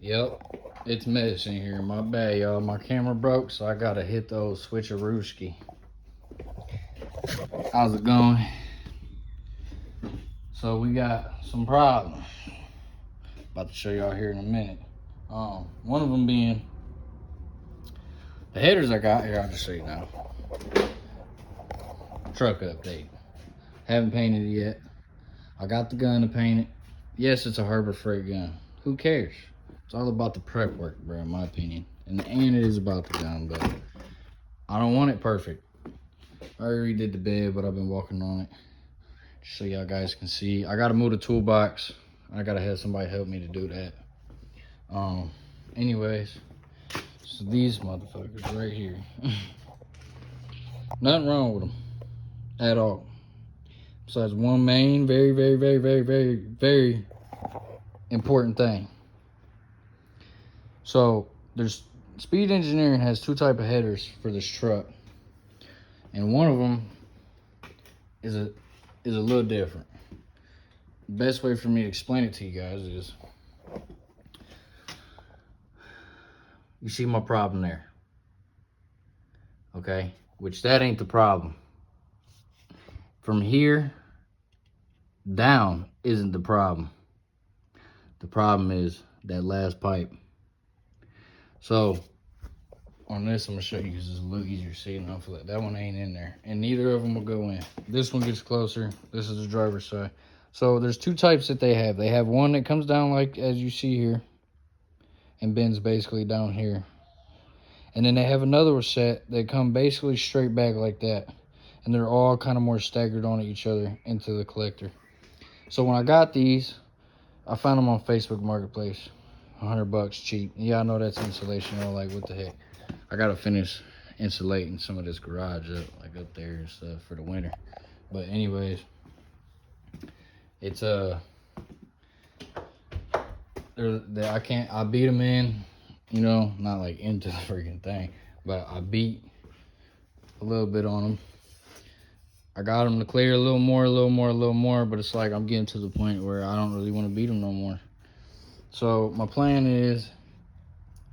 Yep, it's messy in here. My bad, y'all. My camera broke, so I gotta hit the old switcherooski. How's it going? So we got some problems. About to show y'all here in a minute. One of them being the headers I got here. I'll just show you now. Truck update. Haven't painted it yet. I got the gun to paint it. Yes, it's a Harbor Freight gun. Who cares? It's all about the prep work, bro, in my opinion. And it is about the gun, but I don't want it perfect. I already did the bed, but I've been walking on it. Just so y'all guys can see. I gotta move the toolbox. I gotta have somebody help me to do that. Anyways, so these motherfuckers right here. Nothing wrong with them at all. Besides one main, very important thing. So there's Speed Engineering has two type of headers for this truck, and one of them is a little different. The best way for me to explain it to you guys is, you see my problem there, okay? Which that ain't the problem. From here down isn't the problem. The problem is that last pipe. So on this, I'm gonna show you because it's a little easier to see, and hopefully that one ain't in there, and neither of them will go in. This one gets closer. This is the driver's side. So there's two types that they have. They have one that comes down like as you see here and bends basically down here, and then they have another set that come basically straight back like that, and they're all kind of more staggered on each other into the collector. So when I got these, I found them on Facebook Marketplace, $100 cheap. Yeah, I know that's insulation. I'm like, what the heck? I gotta finish insulating some of this garage up, like up there and stuff for the winter. But anyways, it's I beat them in, you know, not like into the freaking thing, but I beat a little bit on them. I got them to clear a little more, but it's like I'm getting to the point where I don't really want to beat them no more. So my plan is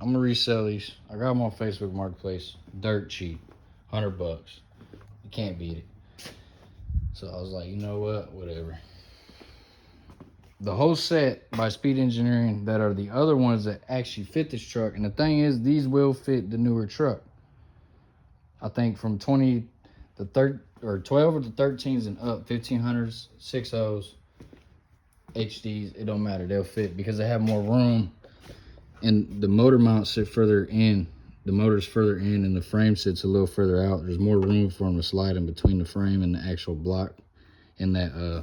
I'm gonna resell these. I got them on Facebook Marketplace, dirt cheap, $100. You can't beat it. So I was like, you know what, whatever. The whole set by Speed Engineering that are the other ones that actually fit this truck. And the thing is, these will fit the newer truck. I think from 12 or the 13s and up, 1500s, 60s, HDs, it don't matter. They'll fit because they have more room. And the motor mounts sit further in. The motor's further in and the frame sits a little further out. There's more room for them to slide in between the frame and the actual block. And that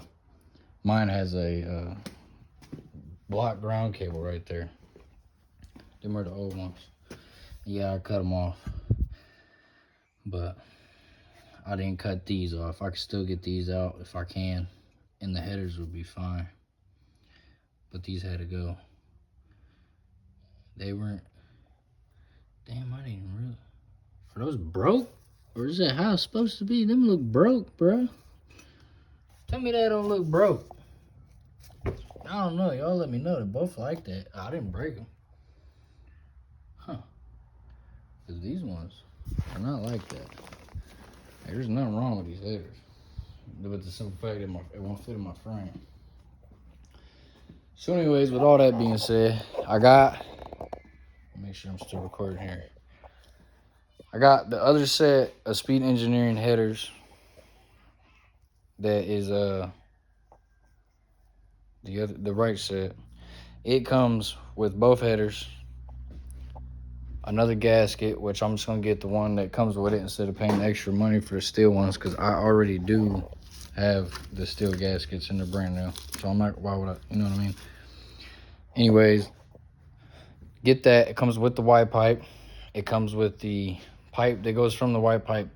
mine has a block ground cable right there. Them are the old ones. Yeah, I cut them off, but I didn't cut these off. I can still get these out if I can, and the headers would be fine. But these had to go. They weren't. Damn, I didn't really. Are those broke? Or is that how it's supposed to be? Them look broke, bro. Tell me that don't look broke. I don't know. Y'all let me know. They're both like that. I didn't break them. Huh. Because these ones are not like that. There's nothing wrong with these headers. But the simple fact that it won't fit in my frame. So anyways, with all that being said, make sure I'm still recording here. I got the other set of Speed Engineering headers that is the right set. It comes with both headers, another gasket, which I'm just gonna get the one that comes with it instead of paying extra money for the steel ones, because I already do have the steel gaskets and they're brand new. So I'm not, why would I, you know what I mean? Anyways, get that. It comes with the white pipe. It comes with the pipe that goes from the white pipe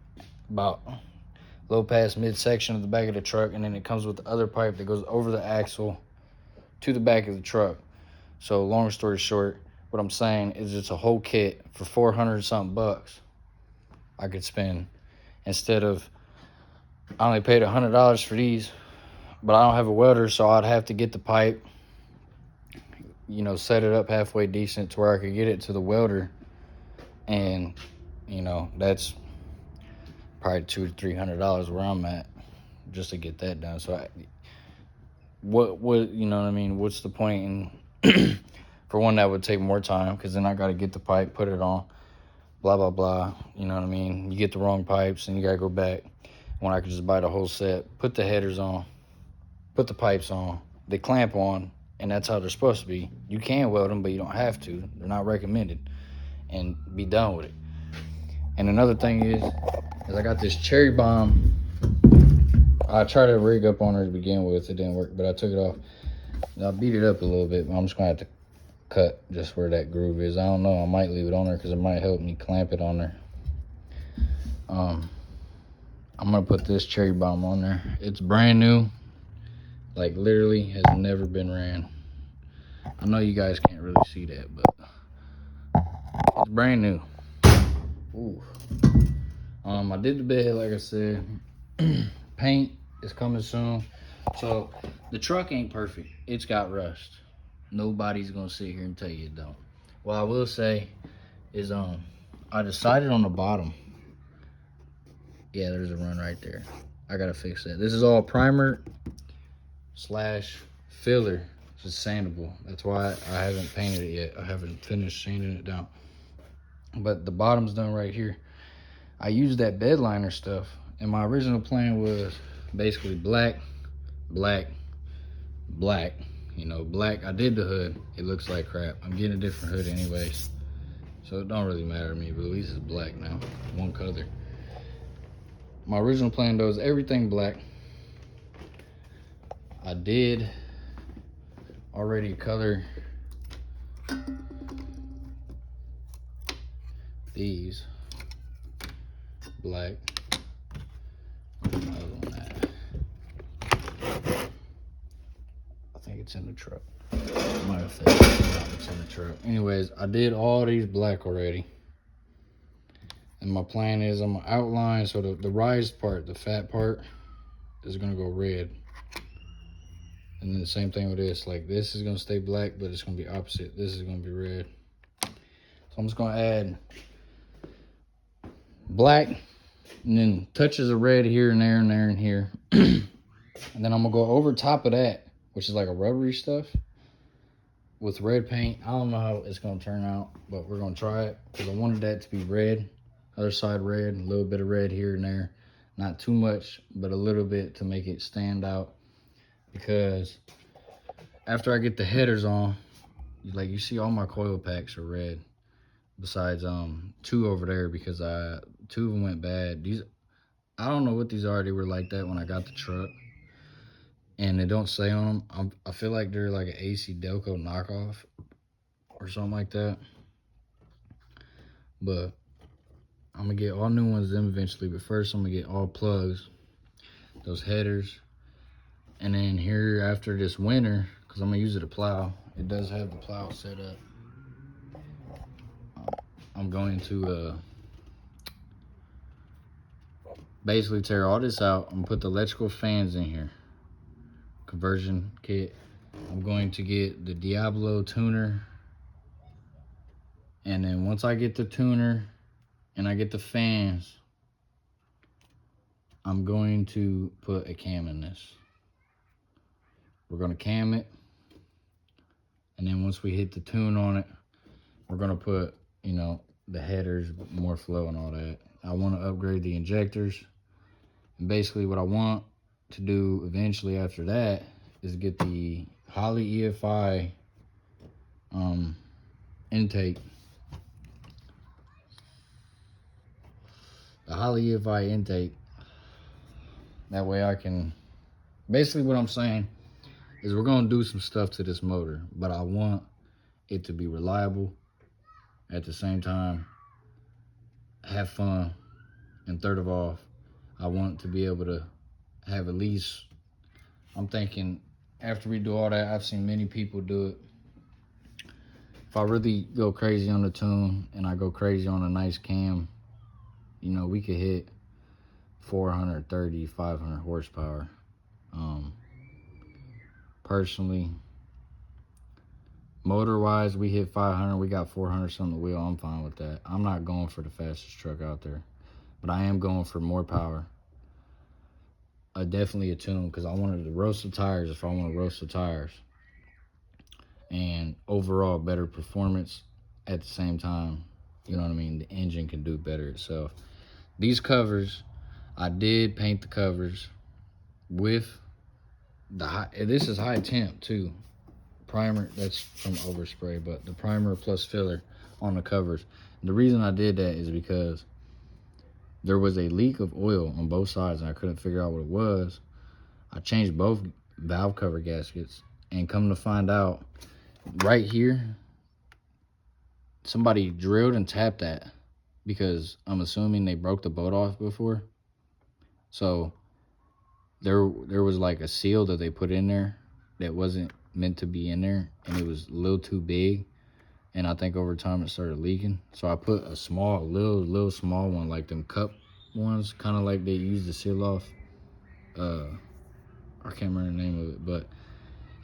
about a little past midsection of the back of the truck, and then it comes with the other pipe that goes over the axle to the back of the truck. So long story short, what I'm saying is it's a whole kit for 400 something bucks I could spend, instead of, I only paid $100 for these, but I don't have a welder, so I'd have to get the pipe, you know, set it up halfway decent to where I could get it to the welder, and you know, that's probably $200 to $300 where I'm at just to get that done. So what you know what I mean? What's the point in for one that would take more time, because then I got to get the pipe, put it on, blah blah blah. You know what I mean? You get the wrong pipes and you got to go back. When I could just buy the whole set, put the headers on, put the pipes on, they clamp on, and that's how they're supposed to be. You can weld them, but you don't have to. They're not recommended, and be done with it. And another thing is I got this cherry bomb. I tried to rig up on her to begin with. It didn't work, but I took it off. I beat it up a little bit, but I'm just going to have to cut just where that groove is. I don't know. I might leave it on there because it might help me clamp it on there. I'm going to put this cherry bomb on there. It's brand new. Like, literally has never been ran. I know you guys can't really see that, but it's brand new. Ooh. I did the bed, like I said. Paint is coming soon. So the truck ain't perfect. It's got rust. Nobody's gonna sit here and tell you it don't. What I will say is I decided on the bottom. Yeah, there's a run right there. I gotta fix that. This is all primer slash filler. It's sandable. That's why I haven't painted it yet. I haven't finished sanding it down. But the bottom's done right here. I used that bed liner stuff, and my original plan was basically black, black, black. You know, black. I did the hood. It looks like crap. I'm getting a different hood anyways, so it don't really matter to me, but at least it's black now, one color. My original plan though is everything black. I did already color these black. Other one that. I think it's in the truck. Might have said it's in the truck. Anyways, I did all these black already. And my plan is I'm gonna outline, so the rise part, the fat part, is gonna go red. And then the same thing with this, like this is gonna stay black, but it's gonna be opposite. This is gonna be red. So I'm just gonna add black, and then touches of red here and there and there and here. And then I'm gonna go over top of that, which is like a rubbery stuff, with red paint. I don't know how it's gonna turn out, but we're gonna try it because I wanted that to be red. Other side red, a little bit of red here and there. Not too much, but a little bit to make it stand out. Because after I get the headers on, like you see all my coil packs are red. Besides 2 over there, because 2 of them went bad. These, I don't know what these are. They were like that when I got the truck, and they don't say on them. I feel like they're like an AC Delco knockoff or something like that. But I'm gonna get all new ones them eventually. But first I'm gonna get all plugs, those headers, and then here after this winter, because I'm gonna use it to plow. It does have the plow set up. I'm going to basically tear all this out. I'm gonna put the electrical fans in here, conversion kit. I'm going to get the Diablo tuner, and then once I get the tuner and I get the fans, I'm going to put a cam in this. We're gonna cam it, and then once we hit the tune on it, we're gonna put, you know, the headers, more flow and all that. I want to upgrade the injectors, and basically what I want to do eventually after that is get the Holley EFI intake. The Holley EFI intake. That way I can, basically what I'm saying is we're gonna do some stuff to this motor, but I want it to be reliable, at the same time have fun, and third of all, I want to be able to have at least, I'm thinking after we do all that, I've seen many people do it. If I really go crazy on the tune and I go crazy on a nice cam, you know, we could hit 430, 500 horsepower. Personally, Motor wise, we hit 500. We got 400 on the wheel. I'm fine with that. I'm not going for the fastest truck out there, but I am going for more power. Definitely a tune, because I wanted to roast the tires if I want to roast the tires. And overall better performance at the same time. You know what I mean? The engine can do better itself. These covers, I did paint the covers with the high, this is high temp too. Primer, that's from overspray, but the primer plus filler on the covers. The reason I did that is because there was a leak of oil on both sides and I couldn't figure out what it was. I changed both valve cover gaskets, and come to find out, right here, somebody drilled and tapped that, because I'm assuming they broke the bolt off before. So there was like a seal that they put in there that wasn't meant to be in there, and it was a little too big, and I think over time it started leaking. So I put a small, little small one, like them cup ones, kind of like they use to seal off, I can't remember the name of it, but,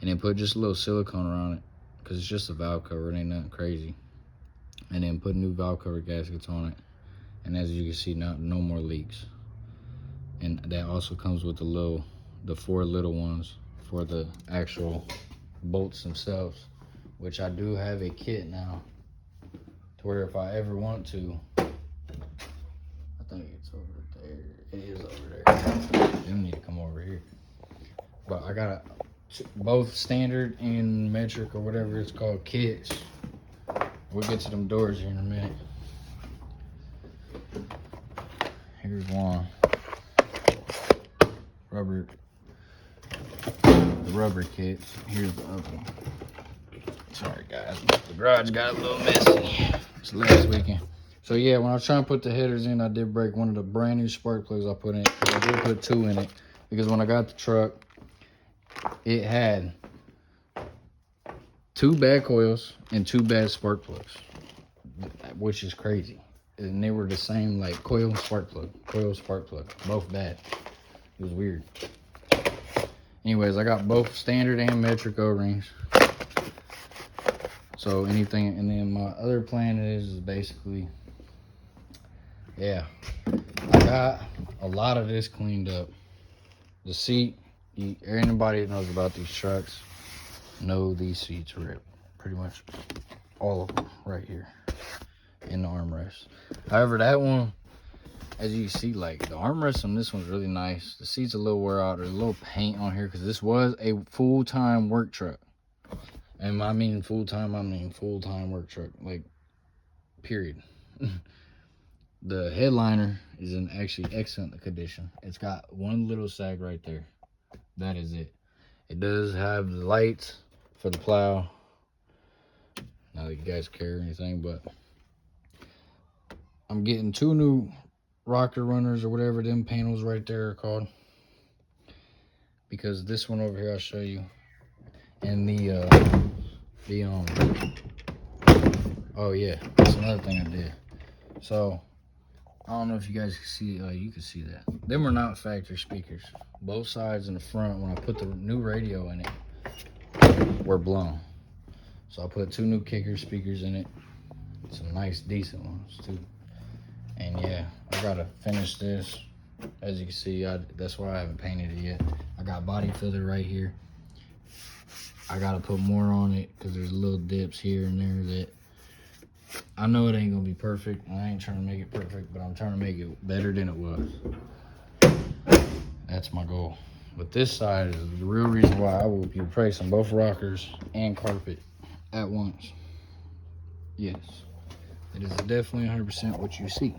and then put just a little silicone around it, because it's just a valve cover, it ain't nothing crazy. And then put new valve cover gaskets on it, and as you can see, no more leaks. And that also comes with the 4 little ones for the actual bolts themselves, which I do have a kit now, to where if I ever want to, I think it's over there, it is over there, you need to come over here. But I got both standard and metric, or whatever it's called, kits. We'll get to them doors here in a minute. Here's one. The rubber kits. Here's the other one. Sorry guys, the garage got a little messy. It's last weekend. So yeah, when I was trying to put the headers in, I did break one of the brand new spark plugs I put in. I did put 2 in it, because when I got the truck, it had 2 bad coils and 2 bad spark plugs, which is crazy. And they were the same, like coil, spark plug, both bad. It was weird. Anyways, I got both standard and metric O-rings. So anything, and then my other plan is basically, yeah, I got a lot of this cleaned up. The seat, anybody that knows about these trucks know these seats rip. Pretty much all of them right here in the armrest. However, that one, as you see, like the armrest on this one's really nice. The seat's a little wear out. There's a little paint on here, because this was a full-time work truck. And I mean full-time work truck, like, period. The headliner is in actually excellent condition. It's got one little sag right there. That is it. It does have the lights for the plow. Not that you guys care or anything, but I'm getting 2 new rocker runners, or whatever them panels right there are called, because this one over here I'll show you, and oh yeah, that's another thing I did. So I don't know if you guys can see, you can see that. Them were not factory speakers. Both sides and the front, when I put the new radio in it, were blown. So I put 2 new kicker speakers in it. Some nice, decent ones too. And yeah, I gotta finish this. As you can see, that's why I haven't painted it yet. I got body filler right here. I gotta put more on it, because there's little dips here and there that I know it ain't gonna be perfect. I ain't trying to make it perfect, but I'm trying to make it better than it was. That's my goal. But this side is the real reason why I will be replacing both rockers and carpet at once. Yes, it is definitely 100% what you see.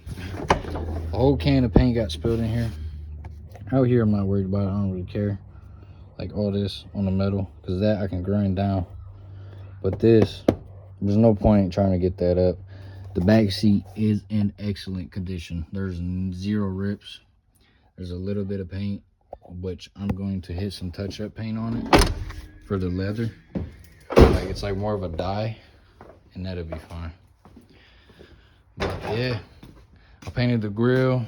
A whole can of paint got spilled in here. Out here I'm not worried about it. I don't really care. Like all this on the metal, because that I can grind down. But this, there's no point in trying to get that up. The back seat is in excellent condition. There's 0 rips. There's a little bit of paint, which I'm going to hit some touch-up paint on it for the leather. Like it's like more of a dye, and that'll be fine. But yeah, I painted the grill.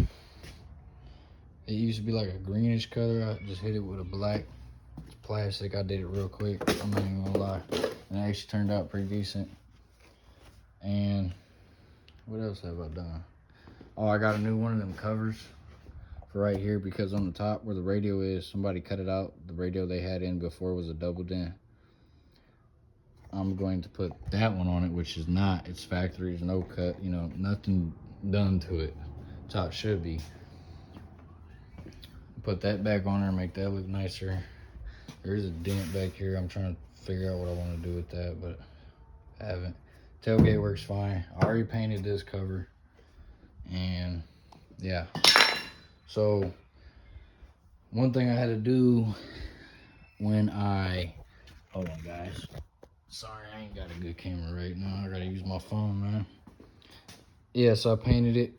It used to be like a greenish color. I just hit it with a black. It's plastic. I did it real quick. I'm not even gonna lie. and it actually turned out pretty decent. And what else have I done? Oh, I got a new one of them covers for right here, because on the top where the radio is, somebody cut it out. The radio they had in before was a double din. I'm going to put that one on it, which is not, it's factory, there's no cut, you know, nothing done to it. That's how it should be. Put that back on there, make that look nicer. There's a dent back here. I'm trying to figure out what I want to do with that, but I haven't. Tailgate works fine. I already painted this cover, and yeah. So one thing I had to do when hold on guys, sorry I ain't got a good camera right now, I gotta use my phone, man. Yeah, so I painted it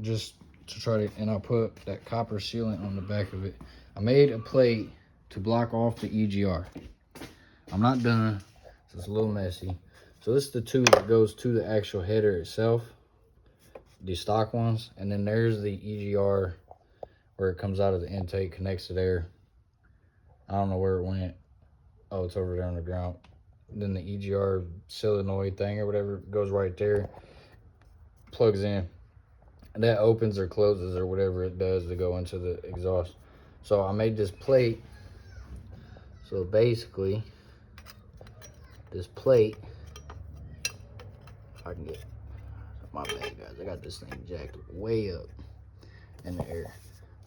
just to try to, and I put that copper sealant on the back of it. I made a plate to block off the EGR. I'm not done, so it's a little messy. So this is the tube that goes to the actual header itself, the stock ones, and then there's the EGR where it comes out of the intake, connects to there. I don't know where it went. Oh, it's over there on the ground. Then the EGR solenoid thing or whatever goes right there, plugs in, and that opens or closes or whatever it does to go into the exhaust. So I made this plate. So basically, this plate, if I can get, my bad guys, I got this thing jacked way up in the air.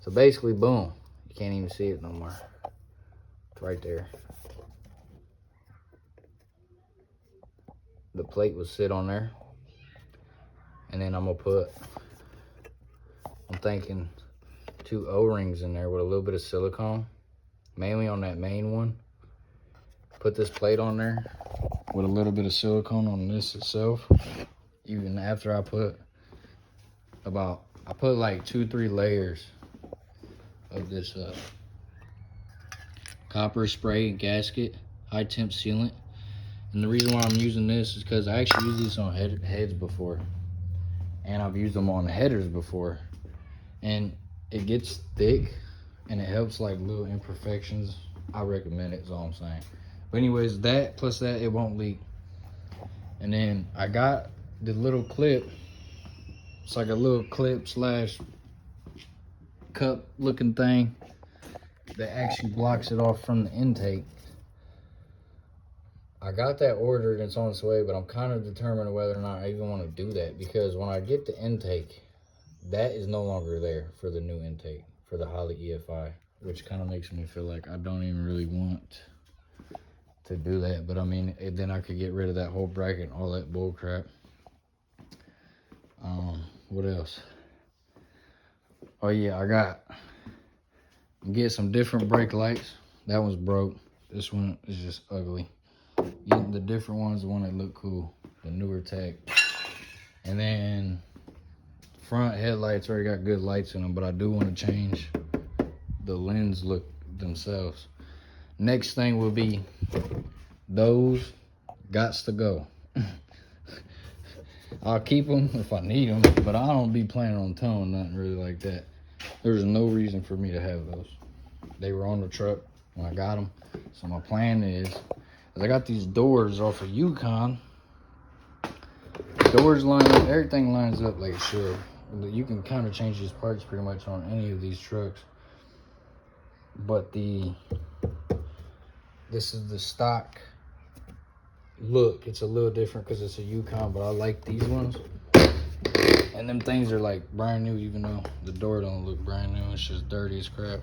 So basically, boom, you can't even see it no more. It's right there. The plate will sit on there, and then I'm gonna put, I'm thinking 2 O-rings in there with a little bit of silicone, mainly on that main one. Put this plate on there with a little bit of silicone on this itself. Even after I put like 2-3 layers of this copper spray gasket, high temp sealant. And the reason why I'm using this is because I actually used this on heads before, and I've used them on headers before, and it gets thick and it helps like little imperfections. I recommend it, is all I'm saying. But anyways, that plus that, it won't leak. And then I got the little clip. It's like a little clip slash cup looking thing that actually blocks it off from the intake. I got that ordered and it's on its way, but I'm kind of determined whether or not I even want to do that, because when I get the intake, that is no longer there for the new intake for the Holley EFI, which kind of makes me feel like I don't even really want to do that. But I mean, then I could get rid of that whole bracket and all that bull crap. What else? Oh yeah, I get some different brake lights. That one's broke. This one is just ugly. Getting the different ones, the one that look cool, the newer tech. And then front headlights already got good lights in them, but I do want to change the lens look themselves. Next thing will be those gots to go. I'll keep them if I need them, but I don't be planning on towing nothing really like that. There's no reason for me to have those. They were on the truck when I got them. So my plan is I got these doors off of Yukon. Doors line up, everything lines up like it should. You can kind of change these parts pretty much on any of these trucks. But this is the stock look. It's a little different because it's a Yukon, but I like these ones. And them things are like brand new, even though the door don't look brand new. It's just dirty as crap.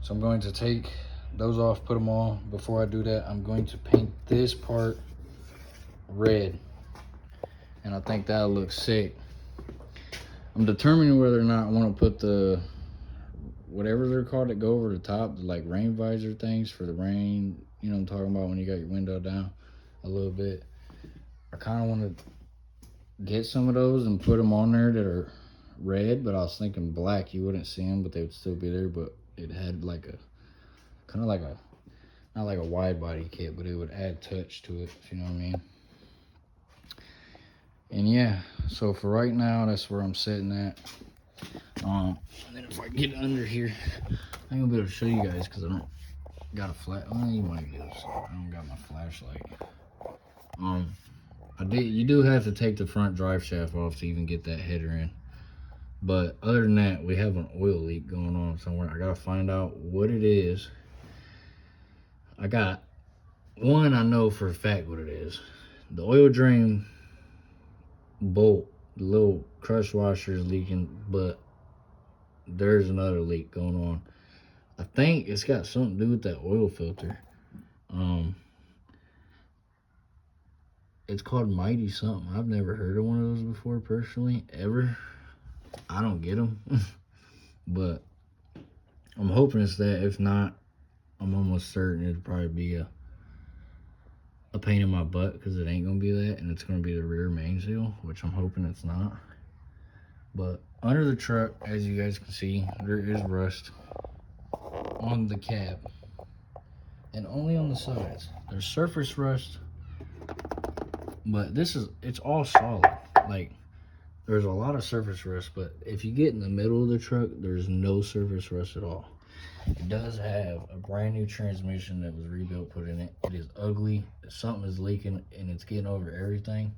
So I'm going to take those off, put them on. Before I do that, I'm going to paint this part red, and I think that'll look sick. I'm determining whether or not I want to put the whatever they're called that go over the top, the like rain visor things for the rain, you know what I'm talking about, when you got your window down a little bit. I kind of want to get some of those and put them on there that are red, but I was thinking black, you wouldn't see them, but they would still be there. But it had like a kind of like a, not like a wide body kit, but it would add touch to it, if you know what I mean. And yeah, so for right now, that's where I'm sitting at. And then if I get under here, I ain't gonna be able to show you guys because I don't got a flat. Well, you might be able to see. I don't got my flashlight. You do have to take the front drive shaft off to even get that header in. But other than that, we have an oil leak going on somewhere. I gotta find out what it is. I know for a fact what it is. The oil drain bolt, the little crush washer is leaking, but there's another leak going on. I think it's got something to do with that oil filter. It's called Mighty something. I've never heard of one of those before personally, ever. I don't get them. But I'm hoping it's that. If not, I'm almost certain it'll probably be a pain in my butt, because it ain't gonna be that, and it's gonna be the rear main seal, which I'm hoping it's not. But under the truck, as you guys can see, there is rust on the cab, and only on the sides. There's surface rust, but it's all solid. Like, there's a lot of surface rust, but if you get in the middle of the truck, there's no surface rust at all. It does have a brand new transmission that was rebuilt, put in it. It is ugly. Something is leaking, and it's getting over everything.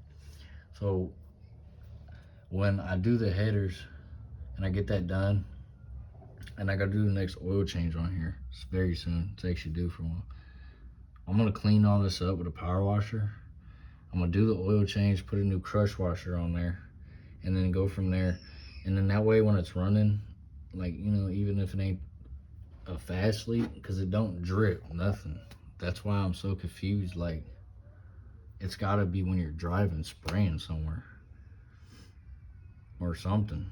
So when I do the headers and I get that done, and I gotta do the next oil change on here, it's very soon. It's actually due for one. I'm gonna clean all this up with a power washer. I'm gonna do the oil change, put a new crush washer on there, and then go from there. And then that way, when it's running, like, you know, even if it ain't a fast leak, because it don't drip nothing. That's why I'm so confused. Like, it's got to be when you're driving, spraying somewhere or something.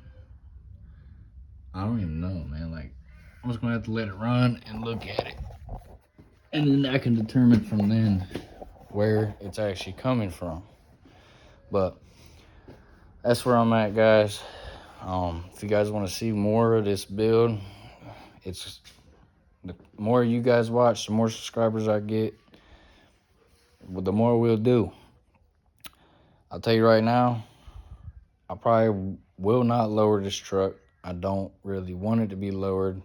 I don't even know, man. Like, I'm just gonna have to let it run and look at it, and then I can determine from then where it's actually coming from. But that's where I'm at, guys. If you guys want to see more of this build, it's the more you guys watch, the more subscribers I get, the more we'll do. I'll tell you right now, I probably will not lower this truck. I don't really want it to be lowered.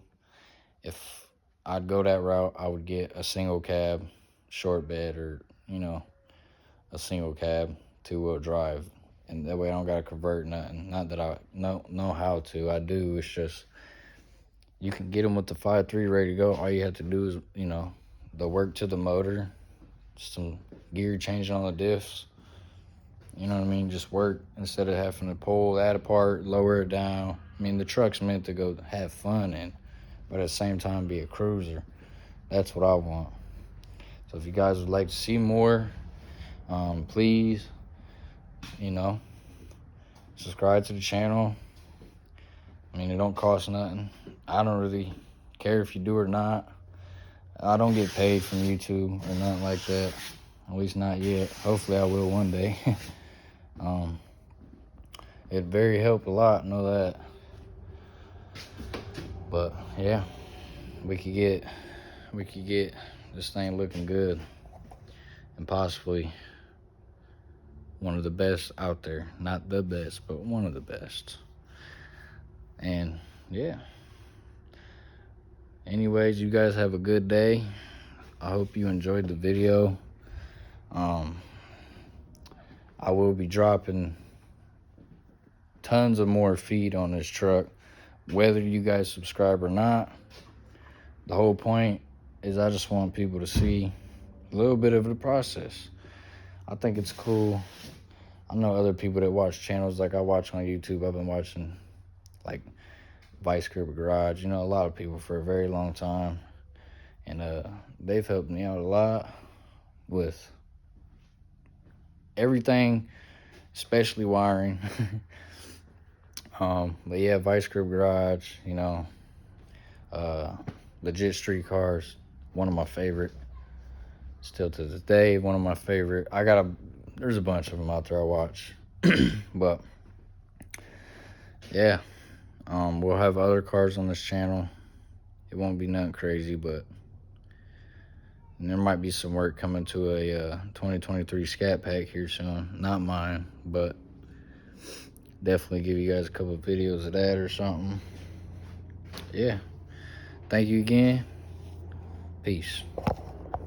If I'd go that route, I would get a single cab short bed, or, you know, a single cab 2-wheel drive, and that way I don't gotta convert nothing. Not that I know how to. I do. It's just, you can get them with the 5.3 ready to go. All you have to do is, you know, the work to the motor, some gear changing on the diffs. You know what I mean? Just work instead of having to pull that apart, lower it down. I mean, the truck's meant to go have fun in, but at the same time be a cruiser. That's what I want. So if you guys would like to see more, please, you know, subscribe to the channel. I mean, it don't cost nothing. I don't really care if you do or not. I don't get paid from YouTube or nothing like that. At least not yet. Hopefully I will one day. It very helped a lot, know that. But yeah, we could get this thing looking good, and possibly one of the best out there. Not the best, but one of the best. And yeah, anyways, you guys have a good day. I hope you enjoyed the video. I will be dropping tons of more feed on this truck, whether you guys subscribe or not. The whole point is I just want people to see a little bit of the process. I think it's cool. I know other people that watch channels like I watch on YouTube. I've been watching like Vice Grip Garage, you know, a lot of people for a very long time, and they've helped me out a lot with everything, especially wiring. But yeah, Vice Grip Garage, you know, Legit Street Cars, one of my favorite, still to this day, one of my favorite. There's a bunch of them out there I watch. But yeah, we'll have other cars on this channel. It won't be nothing crazy, but there might be some work coming to a 2023 Scat Pack here soon. Not mine, but definitely give you guys a couple of videos of that or something. Yeah, thank you again. Peace.